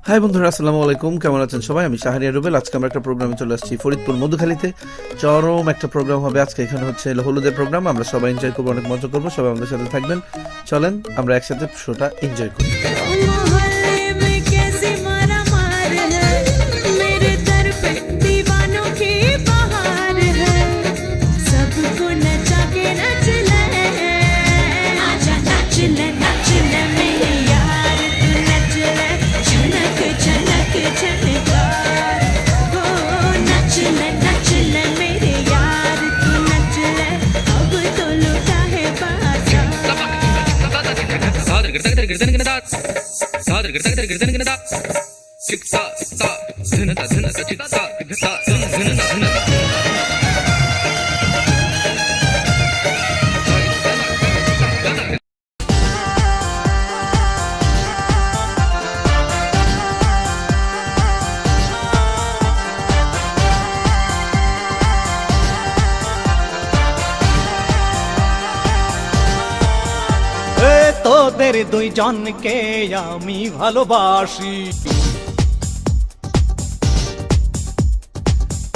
High বন্ধুরা, আসসালামু আলাইকুম। কেমন আছেন সবাই? আমি শাহরিয়ার রুবেল। আজকে আমরা একটা প্রোগ্রামে চলে আসছি ফরিদপুর মধুখালীতে। চরম একটা প্রোগ্রাম হবে আজকে। এখানে হচ্ছে হলুদের প্রোগ্রাম। আমরা সবাই এনজয় করবো, অনেক মজা করবো। সবাই আমাদের সাথে থাকবেন। চলেন আমরা একসাথে শোটা এনজয় করি। তোদের দুইজনকে আমি ভালোবাসি,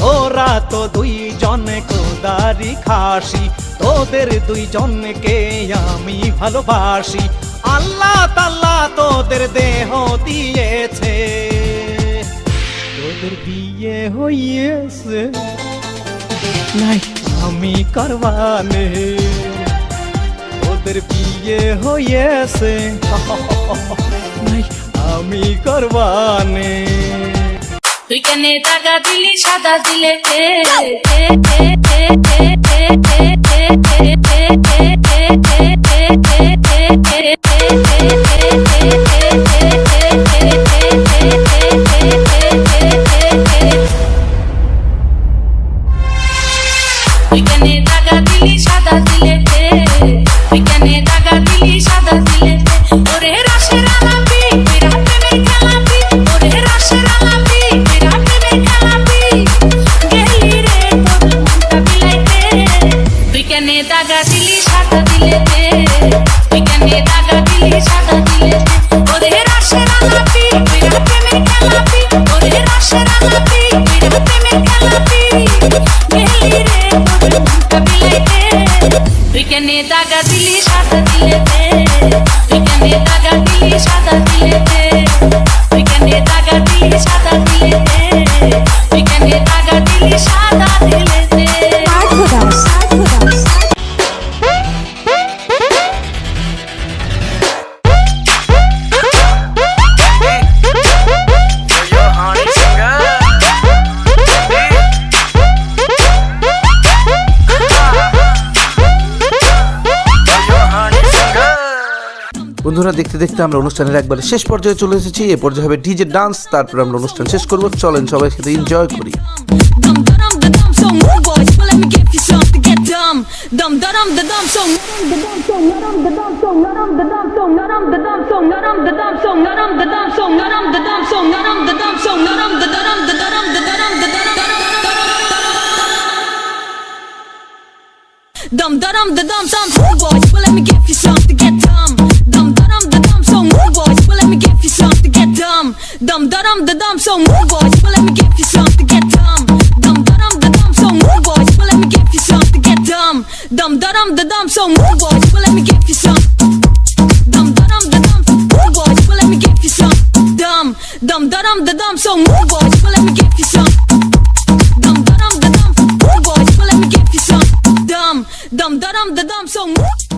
তোরা তো দুইজন কোদারি খাসি। তোদের দুইজনকে আমি ভালোবাসি। আল্লাহ তাআলা তোদের দেহ দিয়েছে, তোদের বিয়ে হইয়েছে নাই আমি করবানে। তোদের বিয়ে হয়েছে নাই আমি করবানে। তুই কেন টাকা দিলি সাদা দিলে তুই কেন টাকা দিলি সাদা দিলে বিজ্ঞানে দাগা দিলি সাদা দিলে ওরে রাশের আলাপি রাতে মে খেলাপি ওরে রাশের আলাপি রাতে মে খেলাপি গেলি রে তোর মনটা বিলাইতে বিজ্ঞানে দাগা দিলি সাদা দিলে বিজ্ঞানে দাগা দিলি সাদা দিলে ওরে রাশের আলাপি রাতে মে খেলাপি ওরে রাশের আলাপি রাতে মে খেলাপি গেলি রে তোর মনটা বিলাইতে বিজ্ঞানে দাগা দিলি সাদা দিলেতে বিজ্ঞানে দাগা দিলি সাদা দিলেতে বিজ্ঞানে দাগা দিলি সাদা দিলেতে বিজ্ঞানে দাগা দিলি সাদা দিলেতে বন্ধুরা, দেখতে দেখতে আমরা অনুষ্ঠানের একবারে শেষ পর্যায়ে চলে এসেছি। এ পর্যায়ে হবে ডিজে ডান্স, তারপর আমরা অনুষ্ঠান শেষ করব। চলেন সবাই সাথে এনজয় করি। Dum da dum da dum dum boys, well let me give you some to get dumb. Dum da dum da dum so move boys, well let me give you some to get dumb. Dum da dum da dum so move boys, well let me give you some to get dumb. Dum da dum da dum so move boys, well let me give you some to get dumb. Dum da dum da dum so move boys, well let me give you some. Dum da dum da dum move boys, well let me give you some. Dum dum da dum da dum so move boys, well let me give you some. Dum da dum da dum move boys, well let me give you some. Dum da dum da dum so move